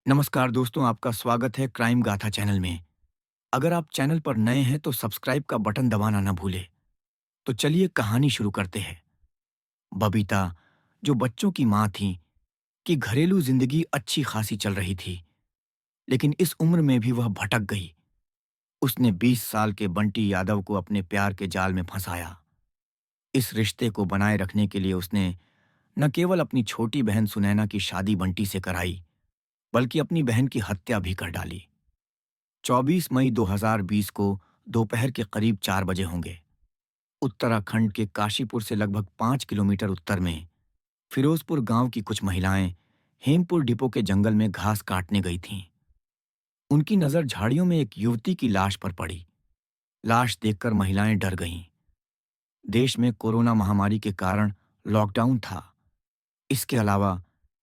नमस्कार दोस्तों, आपका स्वागत है क्राइम गाथा चैनल में। अगर आप चैनल पर नए हैं तो सब्सक्राइब का बटन दबाना ना भूलें। तो चलिए कहानी शुरू करते हैं। बबीता, जो बच्चों की माँ थी, की घरेलू जिंदगी अच्छी खासी चल रही थी, लेकिन इस उम्र में भी वह भटक गई। उसने 20 साल के बंटी यादव को अपने प्यार के जाल में फंसाया। इस रिश्ते को बनाए रखने के लिए उसने न केवल अपनी छोटी बहन सुनैना की शादी बंटी से कराई, बल्कि अपनी बहन की हत्या भी कर डाली। 24 मई 2020 को दोपहर के करीब 4 बजे होंगे। उत्तराखंड के काशीपुर से लगभग 5 किलोमीटर उत्तर में फिरोजपुर गांव की कुछ महिलाएं हेमपुर डिपो के जंगल में घास काटने गई थीं। उनकी नजर झाड़ियों में एक युवती की लाश पर पड़ी। लाश देखकर महिलाएं डर गईं। देश में कोरोना महामारी के कारण लॉकडाउन था। इसके अलावा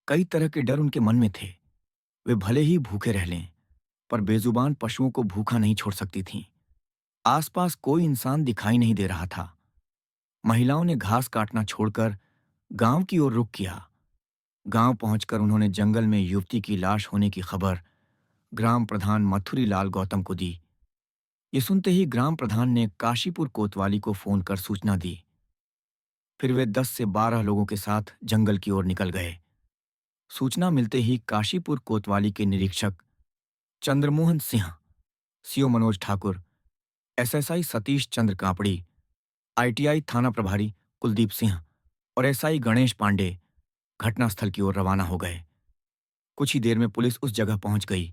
कई तरह के डर उनके मन में थे। वे भले ही भूखे रह लें, पर बेजुबान पशुओं को भूखा नहीं छोड़ सकती थीं। आसपास कोई इंसान दिखाई नहीं दे रहा था। महिलाओं ने घास काटना छोड़कर गांव की ओर रुख किया। गांव पहुंचकर उन्होंने जंगल में युवती की लाश होने की खबर ग्राम प्रधान मथुरी लाल गौतम को दी। ये सुनते ही ग्राम प्रधान ने काशीपुर कोतवाली को फोन कर सूचना दी। फिर वे 10 से 12 लोगों के साथ जंगल की ओर निकल गए। सूचना मिलते ही काशीपुर कोतवाली के निरीक्षक Chandramohan Singh, CO Manoj Thakur, SSI Satish Chandra Kapri, ITI थाना प्रभारी कुलदीप सिंह और एसआई गणेश पांडे घटनास्थल की ओर रवाना हो गए। कुछ ही देर में पुलिस उस जगह पहुंच गई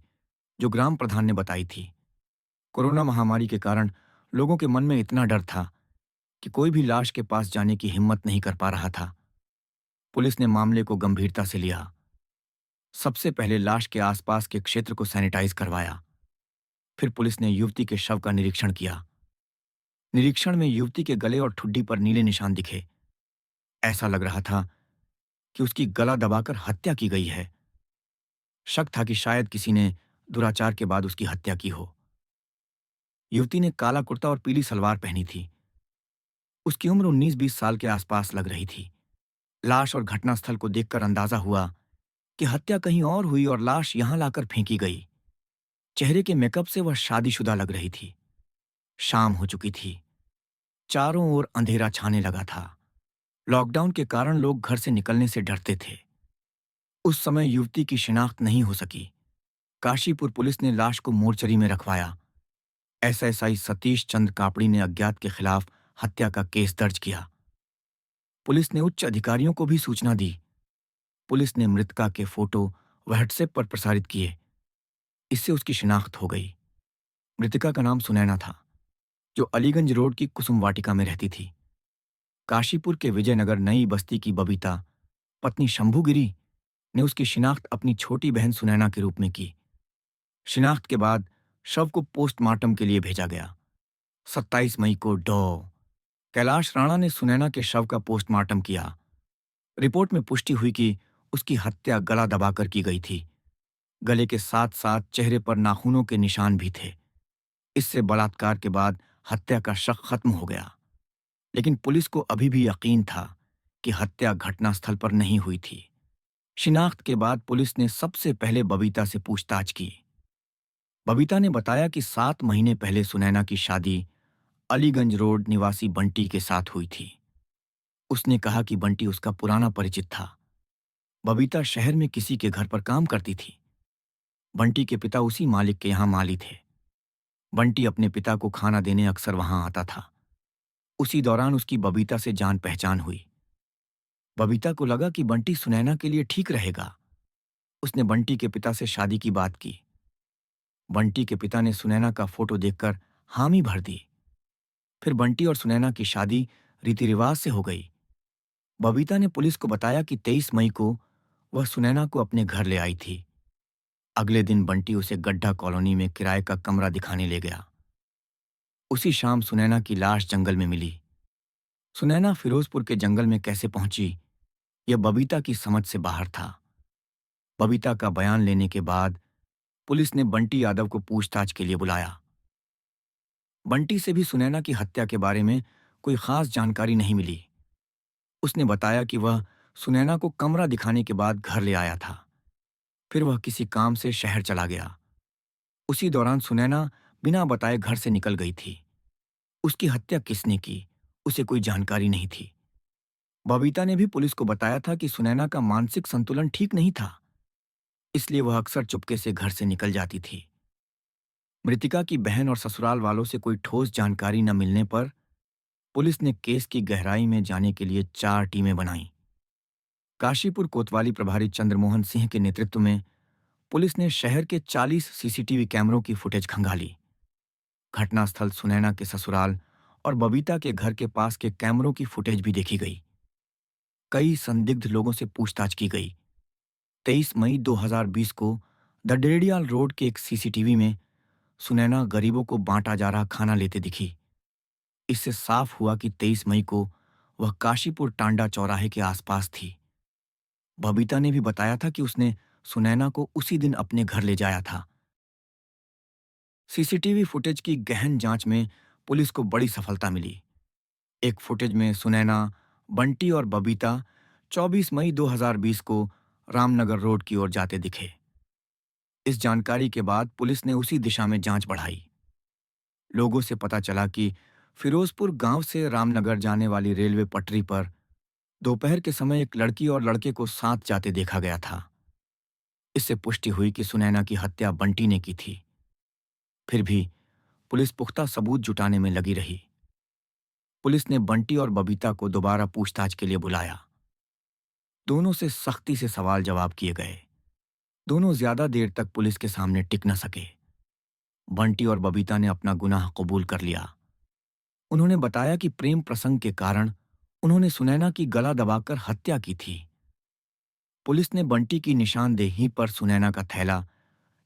जो ग्राम प्रधान ने बताई थी। कोरोना महामारी के कारण लोगों के मन में इतना डर था कि कोई भी लाश के पास जाने की हिम्मत नहीं कर पा रहा था। पुलिस ने मामले को गंभीरता से लिया। सबसे पहले लाश के आसपास के क्षेत्र को सैनिटाइज करवाया। फिर पुलिस ने युवती के शव का निरीक्षण किया। निरीक्षण में युवती के गले और ठुड्डी पर नीले निशान दिखे। ऐसा लग रहा था कि उसकी गला दबाकर हत्या की गई है। शक था कि शायद किसी ने दुराचार के बाद उसकी हत्या की हो। युवती ने काला कुर्ता और पीली सलवार पहनी थी। उसकी उम्र 19-20 साल के आसपास लग रही थी। लाश और घटनास्थल को देखकर अंदाजा हुआ कि हत्या कहीं और हुई और लाश यहां लाकर फेंकी गई। चेहरे के मेकअप से वह शादीशुदा लग रही थी। शाम हो चुकी थी। चारों ओर अंधेरा छाने लगा था। लॉकडाउन के कारण लोग घर से निकलने से डरते थे। उस समय युवती की शिनाख्त नहीं हो सकी। काशीपुर पुलिस ने लाश को मोर्चरी में रखवाया। एसएसआई सतीश चंद्र कापड़ी ने अज्ञात के खिलाफ हत्या का केस दर्ज किया। पुलिस ने उच्च अधिकारियों को भी सूचना दी। पुलिस ने मृतका के फोटो व्हाट्सएप पर प्रसारित किए। इससे उसकी शिनाख्त हो गई। मृतका का नाम सुनैना था, जो अलीगंज रोड की कुसुम वाटिका में रहती थी। काशीपुर के विजयनगर नई बस्ती की बबीता, पत्नी शंभुगिरी, ने उसकी शिनाख्त अपनी छोटी बहन सुनैना के रूप में की। शिनाख्त के बाद शव को पोस्टमार्टम के लिए भेजा गया। 27 मई को कैलाश राणा ने सुनैना के शव का पोस्टमार्टम किया। रिपोर्ट में पुष्टि हुई कि उसकी हत्या गला दबाकर की गई थी। गले के साथ साथ चेहरे पर नाखूनों के निशान भी थे। इससे बलात्कार के बाद हत्या का शक खत्म हो गया। लेकिन पुलिस को अभी भी यकीन था कि हत्या घटनास्थल पर नहीं हुई थी। शिनाख्त के बाद पुलिस ने सबसे पहले बबीता से पूछताछ की। बबीता ने बताया कि 7 महीने पहले सुनैना की शादी अलीगंज रोड निवासी बंटी के साथ हुई थी। उसने कहा कि बंटी उसका पुराना परिचित था। बबीता शहर में किसी के घर पर काम करती थी। बंटी के पिता उसी मालिक के यहाँ माली थे। बंटी अपने पिता को खाना देने अक्सर वहां आता था। उसी दौरान उसकी बबीता से जान पहचान हुई। बबीता को लगा कि बंटी सुनैना के लिए ठीक रहेगा। उसने बंटी के पिता से शादी की बात की। बंटी के पिता ने सुनैना का फोटो देखकर हामी भर दी। फिर बंटी और सुनैना की शादी रीति रिवाज से हो गई। बबीता ने पुलिस को बताया कि 23 मई को वह सुनैना को अपने घर ले आई थी। अगले दिन बंटी उसे गड्ढा कॉलोनी में किराए का कमरा दिखाने ले गया। उसी शाम सुनैना की लाश जंगल में मिली। सुनैना फिरोजपुर के जंगल में कैसे पहुंची, यह बबीता की समझ से बाहर था। बबीता का बयान लेने के बाद पुलिस ने बंटी यादव को पूछताछ के लिए बुलाया। बंटी से भी सुनैना की हत्या के बारे में कोई खास जानकारी नहीं मिली। उसने बताया कि वह सुनैना को कमरा दिखाने के बाद घर ले आया था। फिर वह किसी काम से शहर चला गया। उसी दौरान सुनैना बिना बताए घर से निकल गई थी। उसकी हत्या किसने की, उसे कोई जानकारी नहीं थी। बबीता ने भी पुलिस को बताया था कि सुनैना का मानसिक संतुलन ठीक नहीं था, इसलिए वह अक्सर चुपके से घर से निकल जाती थी। मृतिका की बहन और ससुराल वालों से कोई ठोस जानकारी न मिलने पर पुलिस ने केस की गहराई में जाने के लिए 4 टीमें बनाईं। काशीपुर कोतवाली प्रभारी चंद्रमोहन सिंह के नेतृत्व में पुलिस ने शहर के 40 सीसीटीवी कैमरों की फुटेज खंगाली। घटनास्थल, सुनैना के ससुराल और बबीता के घर के पास के कैमरों की फुटेज भी देखी गई। कई संदिग्ध लोगों से पूछताछ की गई। 23 मई 2020 को द डेडियाल रोड के एक सीसीटीवी में सुनैना गरीबों को बांटा जा रहा खाना लेते दिखी। इससे साफ हुआ कि 23 मई को वह काशीपुर टांडा चौराहे के आसपास थी। बबीता ने भी बताया था कि उसने सुनैना को उसी दिन अपने घर ले जाया था। सीसीटीवी फुटेज की गहन जांच में पुलिस को बड़ी सफलता मिली। एक फुटेज में सुनैना, बंटी और बबीता 24 मई 2020 को रामनगर रोड की ओर जाते दिखे। इस जानकारी के बाद पुलिस ने उसी दिशा में जांच बढ़ाई। लोगों से पता चला कि फिरोजपुर गांव से रामनगर जाने वाली रेलवे पटरी पर दोपहर के समय एक लड़की और लड़के को साथ जाते देखा गया था। इससे पुष्टि हुई कि सुनैना की हत्या बंटी ने की थी। फिर भी पुलिस पुख्ता सबूत जुटाने में लगी रही। पुलिस ने बंटी और बबीता को दोबारा पूछताछ के लिए बुलाया। दोनों से सख्ती से सवाल जवाब किए गए। दोनों ज्यादा देर तक पुलिस के सामने टिक न सके। बंटी और बबीता ने अपना गुनाह कबूल कर लिया। उन्होंने बताया कि प्रेम प्रसंग के कारण उन्होंने सुनैना की गला दबाकर हत्या की थी। पुलिस ने बंटी की निशानदेही पर सुनैना का थैला,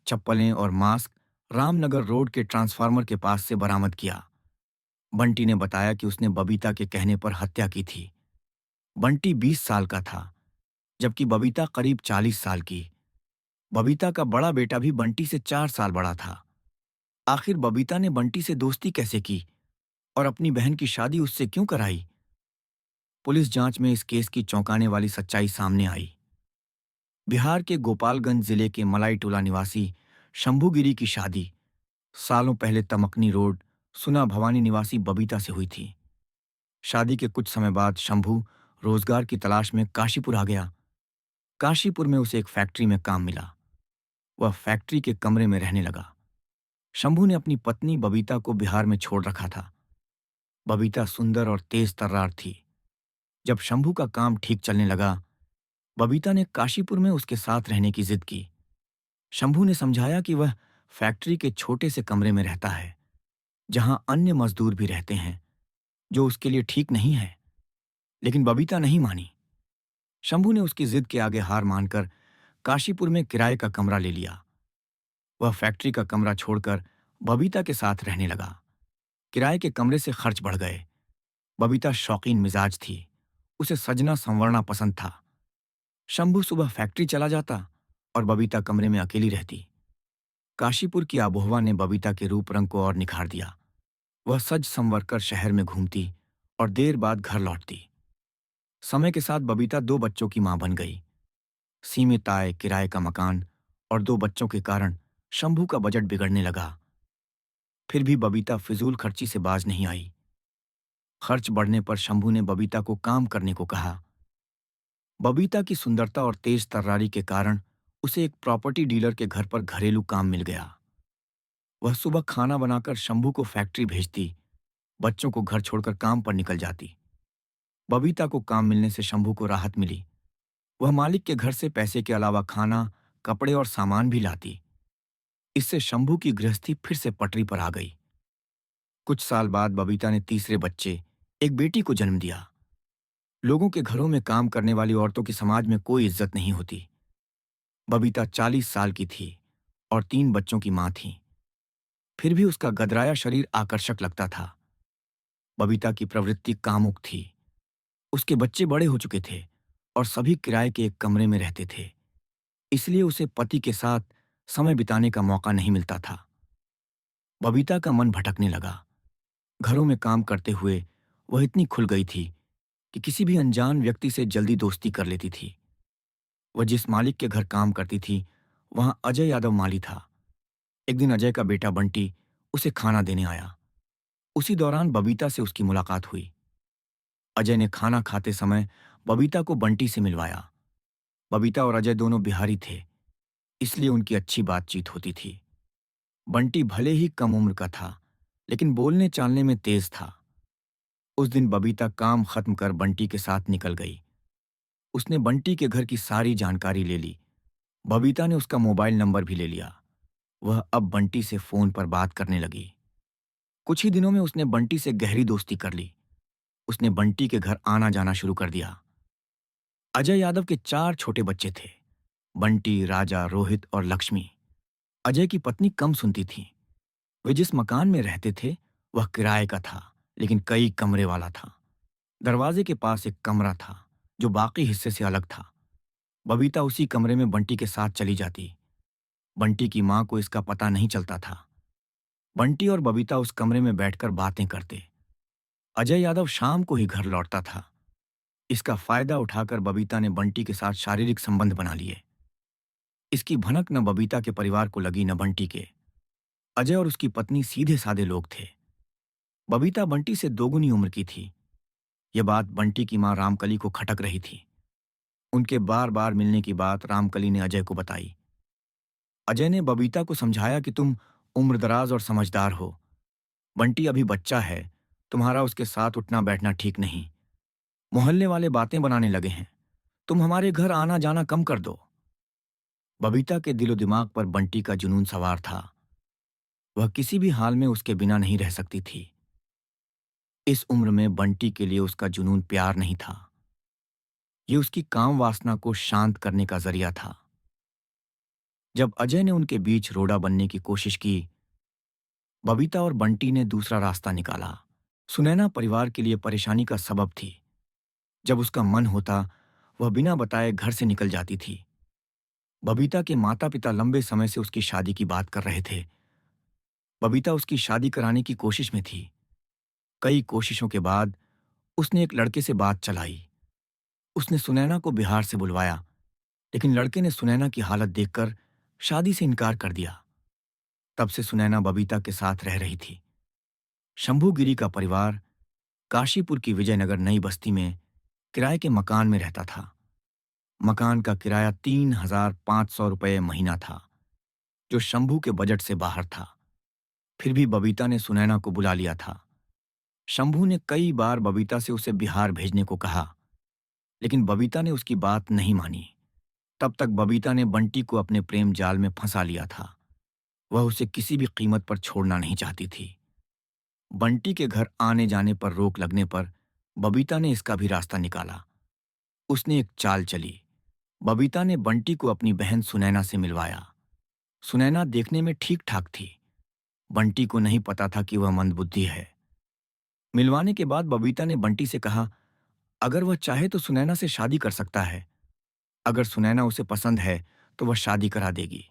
चप्पलें और मास्क रामनगर रोड के ट्रांसफार्मर के पास से बरामद किया। बंटी ने बताया कि उसने बबीता के कहने पर हत्या की थी। बंटी 20 साल का था, जबकि बबीता करीब 40 साल की। बबीता का बड़ा बेटा भी बंटी से 4 साल बड़ा था। आखिर बबीता ने बंटी से दोस्ती कैसे की और अपनी बहन की शादी उससे क्यों कराई? पुलिस जांच में इस केस की चौंकाने वाली सच्चाई सामने आई। बिहार के गोपालगंज जिले के मलाईटोला निवासी शंभूगिरी की शादी सालों पहले तमकनी रोड, सुना भवानी निवासी बबीता से हुई थी। शादी के कुछ समय बाद शंभू रोजगार की तलाश में काशीपुर आ गया। काशीपुर में उसे एक फैक्ट्री में काम मिला। वह फैक्ट्री के कमरे में रहने लगा। शंभू ने अपनी पत्नी बबीता को बिहार में छोड़ रखा था। बबीता सुंदर और तेज तर्रार थी। जब शंभू का काम ठीक चलने लगा, बबीता ने काशीपुर में उसके साथ रहने की जिद की। शंभू ने समझाया कि वह फैक्ट्री के छोटे से कमरे में रहता है, जहां अन्य मजदूर भी रहते हैं, जो उसके लिए ठीक नहीं है। लेकिन बबीता नहीं मानी। शंभू ने उसकी जिद के आगे हार मानकर काशीपुर में किराए का कमरा ले लिया। वह फैक्ट्री का कमरा छोड़कर बबीता के साथ रहने लगा। किराए के कमरे से खर्च बढ़ गए। बबीता शौकीन मिजाज थी। उसे सजना संवरना पसंद था। शंभू सुबह फैक्ट्री चला जाता और बबीता कमरे में अकेली रहती। काशीपुर की आबोहवा ने बबीता के रूप रंग को और निखार दिया। वह सज संवर कर शहर में घूमती और देर बाद घर लौटती। समय के साथ बबीता 2 बच्चों की मां बन गई। सीमित आय, किराए का मकान और 2 बच्चों के कारण शंभू का बजट बिगड़ने लगा। फिर भी बबीता फिजूल खर्ची से बाज नहीं आई। खर्च बढ़ने पर शंभू ने बबीता को काम करने को कहा। बबीता की सुंदरता और तेज तर्रारी के कारण उसे एक प्रॉपर्टी डीलर के घर पर घरेलू काम मिल गया। वह सुबह खाना बनाकर शंभू को फैक्ट्री भेजती, बच्चों को घर छोड़कर काम पर निकल जाती। बबीता को काम मिलने से शंभू को राहत मिली। वह मालिक के घर से पैसे के अलावा खाना, कपड़े और सामान भी लाती। इससे शंभू की गृहस्थी फिर से पटरी पर आ गई। कुछ साल बाद बबीता ने तीसरे बच्चे, एक बेटी को जन्म दिया। लोगों के घरों में काम करने वाली औरतों की समाज में कोई इज्जत नहीं होती। बबीता 40 साल की थी और 3 बच्चों की मां थी। फिर भी उसका गदराया शरीर आकर्षक लगता था। बबीता की प्रवृत्ति कामुक थी। उसके बच्चे बड़े हो चुके थे और सभी किराए के एक कमरे में रहते थे। इसलिए उसे पति के साथ समय बिताने का मौका नहीं मिलता था। बबीता का मन भटकने लगा। घरों में काम करते हुए वह इतनी खुल गई थी कि किसी भी अनजान व्यक्ति से जल्दी दोस्ती कर लेती थी। वह जिस मालिक के घर काम करती थी, वहां अजय यादव माली था। एक दिन अजय का बेटा बंटी उसे खाना देने आया। उसी दौरान बबीता से उसकी मुलाकात हुई। अजय ने खाना खाते समय बबीता को बंटी से मिलवाया। बबीता और अजय दोनों बिहारी थे, इसलिए उनकी अच्छी बातचीत होती थी। बंटी भले ही कम उम्र का था, लेकिन बोलने चालने में तेज था। उस दिन बबीता काम खत्म कर बंटी के साथ निकल गई। उसने बंटी के घर की सारी जानकारी ले ली। बबीता ने उसका मोबाइल नंबर भी ले लिया। वह अब बंटी से फोन पर बात करने लगी। कुछ ही दिनों में उसने बंटी से गहरी दोस्ती कर ली। उसने बंटी के घर आना जाना शुरू कर दिया। अजय यादव के 4 छोटे बच्चे थे, बंटी, राजा, रोहित और लक्ष्मी। अजय की पत्नी कम सुनती थी। वे जिस मकान में रहते थे वह किराए का था, लेकिन कई कमरे वाला था। दरवाजे के पास एक कमरा था जो बाकी हिस्से से अलग था। बबीता उसी कमरे में बंटी के साथ चली जाती। बंटी की मां को इसका पता नहीं चलता था। बंटी और बबीता उस कमरे में बैठकर बातें करते। अजय यादव शाम को ही घर लौटता था। इसका फायदा उठाकर बबीता ने बंटी के साथ शारीरिक संबंध बना लिए। इसकी भनक न बबीता के परिवार को लगी न बंटी के। अजय और उसकी पत्नी सीधे साधे लोग थे। बबीता बंटी से दोगुनी उम्र की थी। यह बात बंटी की मां रामकली को खटक रही थी। उनके बार बार मिलने की बात रामकली ने अजय को बताई। अजय ने बबीता को समझाया कि तुम उम्रदराज और समझदार हो। बंटी अभी बच्चा है, तुम्हारा उसके साथ उठना बैठना ठीक नहीं। मोहल्ले वाले बातें बनाने लगे हैं, तुम हमारे घर आना जाना कम कर दो। बबीता के दिलो दिमाग पर बंटी का जुनून सवार था। वह किसी भी हाल में उसके बिना नहीं रह सकती थी। इस उम्र में बंटी के लिए उसका जुनून प्यार नहीं था, ये उसकी काम वासना को शांत करने का जरिया था। जब अजय ने उनके बीच रोड़ा बनने की कोशिश की, बबीता और बंटी ने दूसरा रास्ता निकाला। सुनैना परिवार के लिए परेशानी का सबब थी। जब उसका मन होता, वह बिना बताए घर से निकल जाती थी। बबीता के माता पिता लंबे समय से उसकी शादी की बात कर रहे थे। बबीता उसकी शादी कराने की कोशिश में थी। कई कोशिशों के बाद उसने एक लड़के से बात चलाई। उसने सुनैना को बिहार से बुलवाया, लेकिन लड़के ने सुनैना की हालत देखकर शादी से इनकार कर दिया। तब से सुनैना बबीता के साथ रह रही थी। शंभूगिरी का परिवार काशीपुर की विजयनगर नई बस्ती में किराए के मकान में रहता था। मकान का किराया 3,500 रुपये महीना था, जो शंभू के बजट से बाहर था। फिर भी बबीता ने सुनैना को बुला लिया था। शंभू ने कई बार बबीता से उसे बिहार भेजने को कहा, लेकिन बबीता ने उसकी बात नहीं मानी। तब तक बबीता ने बंटी को अपने प्रेम जाल में फंसा लिया था। वह उसे किसी भी कीमत पर छोड़ना नहीं चाहती थी। बंटी के घर आने जाने पर रोक लगने पर बबीता ने इसका भी रास्ता निकाला। उसने एक चाल चली। बबीता ने बंटी को अपनी बहन सुनैना से मिलवाया। सुनैना देखने में ठीक ठाक थी। बंटी को नहीं पता था कि वह मंदबुद्धि है। मिलवाने के बाद बबीता ने बंटी से कहा, अगर वह चाहे तो सुनैना से शादी कर सकता है। अगर सुनैना उसे पसंद है तो वह शादी करा देगी।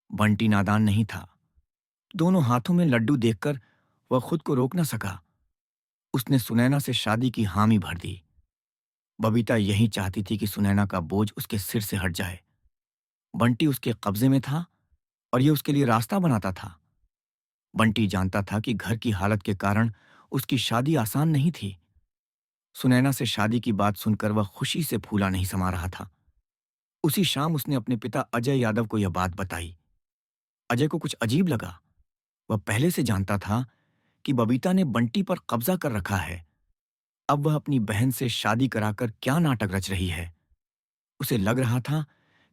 बंटी नादान नहीं था। दोनों हाथों में लड्डू देखकर वह खुद को रोक न सका। उसने सुनैना से शादी की हामी भर दी। बबीता यही चाहती थी कि सुनैना का बोझ उसके सिर से हट जाए। बंटी उसके कब्जे में था और ये उसके लिए रास्ता बनाता था। बंटी जानता था कि घर की हालत के कारण उसकी शादी आसान नहीं थी। सुनैना से शादी की बात सुनकर वह खुशी से फूला नहीं समा रहा था। उसी शाम उसने अपने पिता अजय यादव को यह बात बताई। अजय को कुछ अजीब लगा। वह पहले से जानता था कि बबीता ने बंटी पर कब्जा कर रखा है। अब वह अपनी बहन से शादी कराकर क्या नाटक रच रही है। उसे लग रहा था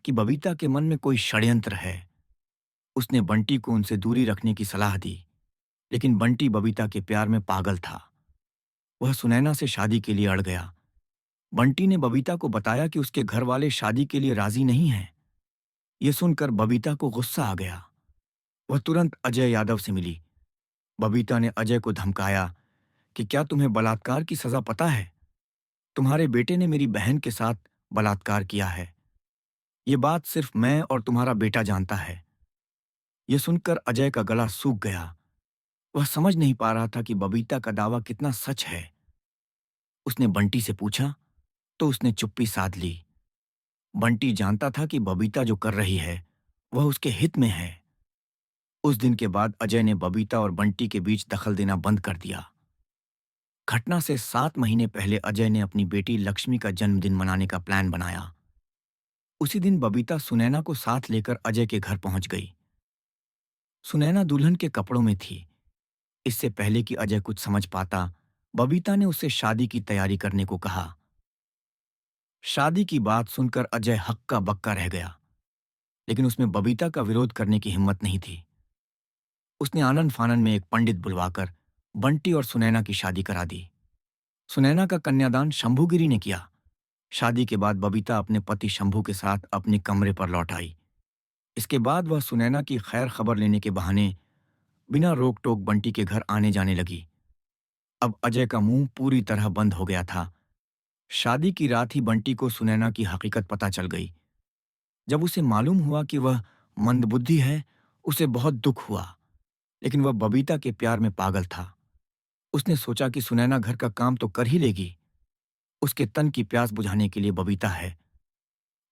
कि बबीता के मन में कोई षड्यंत्र है। उसने बंटी को उनसे दूरी रखने की सलाह दी, लेकिन बंटी बबीता के प्यार में पागल था। वह सुनैना से शादी के लिए अड़ गया। बंटी ने बबीता को बताया कि उसके घर वाले शादी के लिए राजी नहीं हैं। यह सुनकर बबीता को गुस्सा आ गया। वह तुरंत अजय यादव से मिली। बबीता ने अजय को धमकाया कि क्या तुम्हें बलात्कार की सजा पता है? तुम्हारे बेटे ने मेरी बहन के साथ बलात्कार किया है। ये बात सिर्फ मैं और तुम्हारा बेटा जानता है। यह सुनकर अजय का गला सूख गया। वह समझ नहीं पा रहा था कि बबीता का दावा कितना सच है। उसने बंटी से पूछा तो उसने चुप्पी साध ली। बंटी जानता था कि बबीता जो कर रही है वह उसके हित में है। उस दिन के बाद अजय ने बबीता और बंटी के बीच दखल देना बंद कर दिया। घटना से 7 महीने पहले अजय ने अपनी बेटी लक्ष्मी का जन्मदिन मनाने का प्लान बनाया। उसी दिन बबीता सुनैना को साथ लेकर अजय के घर पहुंच गई। सुनैना दुल्हन के कपड़ों में थी। इससे पहले कि अजय कुछ समझ पाता, बबीता ने उससे शादी की तैयारी करने को कहा। शादी की बात सुनकर अजय हक्का बक्का रह गया, लेकिन उसमें बबीता का विरोध करने की हिम्मत नहीं थी। उसने आनन फानन में एक पंडित बुलवाकर बंटी और सुनैना की शादी करा दी। सुनैना का कन्यादान शंभूगिरी ने किया। शादी के बाद बबीता अपने पति शंभू के साथ अपने कमरे पर लौट आई। इसके बाद वह सुनैना की खैर खबर लेने के बहाने बिना रोक टोक बंटी के घर आने जाने लगी। अब अजय का मुंह पूरी तरह बंद हो गया था। शादी की रात ही बंटी को सुनैना की हकीकत पता चल गई। जब उसे मालूम हुआ कि वह मंदबुद्धि है, उसे बहुत दुख हुआ, लेकिन वह बबीता के प्यार में पागल था। उसने सोचा कि सुनैना घर का काम तो कर ही लेगी, उसके तन की प्यास बुझाने के लिए बबीता है।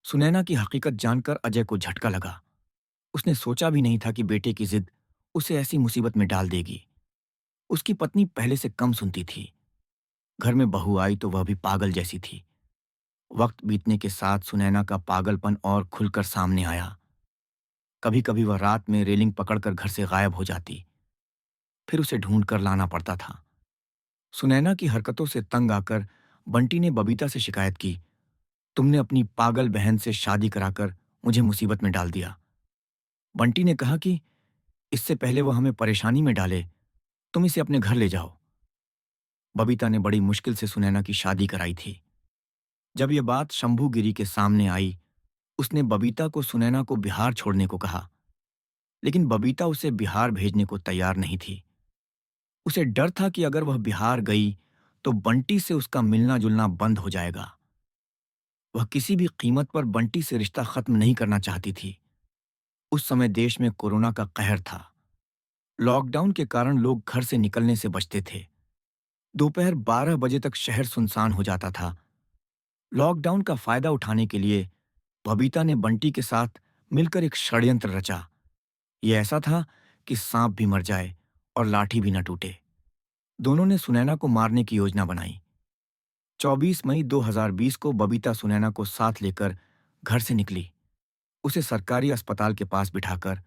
सुनैना की हकीकत जानकर अजय को झटका लगा। उसने सोचा भी नहीं था कि बेटे की जिद उसे ऐसी मुसीबत में डाल देगी। उसकी पत्नी पहले से कम सुनती थी। घर में बहू आई तो वह भी पागल जैसी थी। वक्त बीतने के साथ सुनैना का पागलपन और खुलकर सामने आया। कभी कभी वह रात में रेलिंग पकड़कर घर से गायब हो जाती, फिर उसे ढूंढ कर लाना पड़ता था। सुनैना की हरकतों से तंग आकर बंटी ने बबीता से शिकायत की, तुमने अपनी पागल बहन से शादी कराकर मुझे मुसीबत में डाल दिया। बंटी ने कहा कि इससे पहले वो हमें परेशानी में डाले, तुम इसे अपने घर ले जाओ। बबीता ने बड़ी मुश्किल से सुनैना की शादी कराई थी। जब यह बात शंभूगिरी के सामने आई, उसने बबीता को सुनैना को बिहार छोड़ने को कहा, लेकिन बबीता उसे बिहार भेजने को तैयार नहीं थी। उसे डर था कि अगर वह बिहार गई तो बंटी से उसका मिलना जुलना बंद हो जाएगा। वह किसी भी कीमत पर बंटी से रिश्ता खत्म नहीं करना चाहती थी। उस समय देश में कोरोना का कहर था। लॉकडाउन के कारण लोग घर से निकलने से बचते थे। दोपहर 12 बजे तक शहर सुनसान हो जाता था। लॉकडाउन का फायदा उठाने के लिए बबीता ने बंटी के साथ मिलकर एक षड्यंत्र रचा। यह ऐसा था कि सांप भी मर जाए और लाठी भी न टूटे। दोनों ने सुनैना को मारने की योजना बनाई। 24 मई 2020 को बबीता सुनैना को साथ लेकर घर से निकली। उसे सरकारी अस्पताल के पास बिठाकर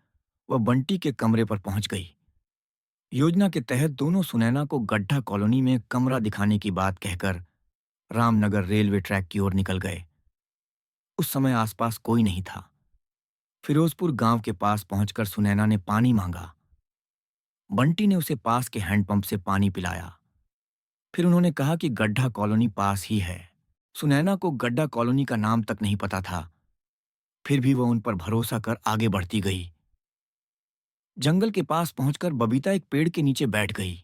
वह बंटी के कमरे पर पहुंच गई। योजना के तहत दोनों सुनैना को गड्ढा कॉलोनी में कमरा दिखाने की बात कहकर रामनगर रेलवे ट्रैक की ओर निकल गए। उस समय आसपास कोई नहीं था। फिरोजपुर गांव के पास पहुंचकर सुनैना ने पानी मांगा। बंटी ने उसे पास के हैंडपंप से पानी पिलाया। फिर उन्होंने कहा कि गड्ढा कॉलोनी पास ही है। सुनैना को गड्ढा कॉलोनी का नाम तक नहीं पता था, फिर भी वह उन पर भरोसा कर आगे बढ़ती गई। जंगल के पास पहुंचकर बबीता एक पेड़ के नीचे बैठ गई।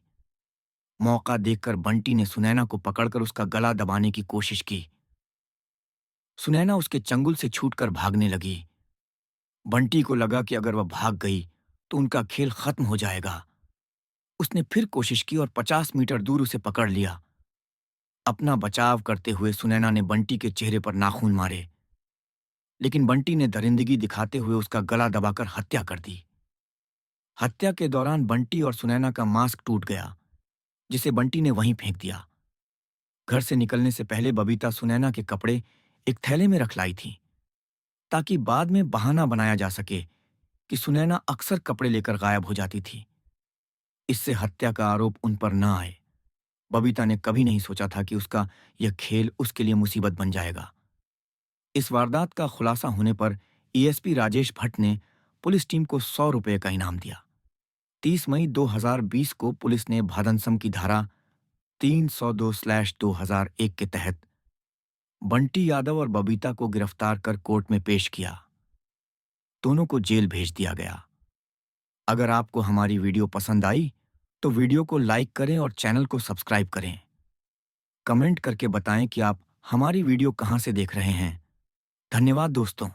मौका देखकर बंटी ने सुनैना को पकड़कर उसका गला दबाने की कोशिश की। सुनैना उसके चंगुल से छूटकर भागने लगी। बंटी को लगा कि अगर वह भाग गई तो उनका खेल खत्म हो जाएगा। उसने फिर कोशिश की और 50 मीटर दूर उसे पकड़ लिया। अपना बचाव करते हुए सुनैना ने बंटी के चेहरे पर नाखून मारे, लेकिन बंटी ने दरिंदगी दिखाते हुए उसका गला दबाकर हत्या कर दी। हत्या के दौरान बंटी और सुनैना का मास्क टूट गया, जिसे बंटी ने वहीं फेंक दिया। घर से निकलने से पहले बबीता सुनैना के कपड़े एक थैले में रख लाई थी, ताकि बाद में बहाना बनाया जा सके कि सुनैना अक्सर कपड़े लेकर गायब हो जाती थी। इससे हत्या का आरोप उन पर न आए। बबीता ने कभी नहीं सोचा था कि उसका यह खेल उसके लिए मुसीबत बन जाएगा। इस वारदात का खुलासा होने पर एएसपी राजेश भट्ट ने पुलिस टीम को 100 रुपये का इनाम दिया। 30 मई 2020 को पुलिस ने भादनसम की धारा 302/2001 के तहत बंटी यादव और बबीता को गिरफ्तार कर कोर्ट में पेश किया। दोनों को जेल भेज दिया गया। अगर आपको हमारी वीडियो पसंद आई तो वीडियो को लाइक करें और चैनल को सब्सक्राइब करें। कमेंट करके बताएं कि आप हमारी वीडियो कहां से देख रहे हैं। धन्यवाद दोस्तों।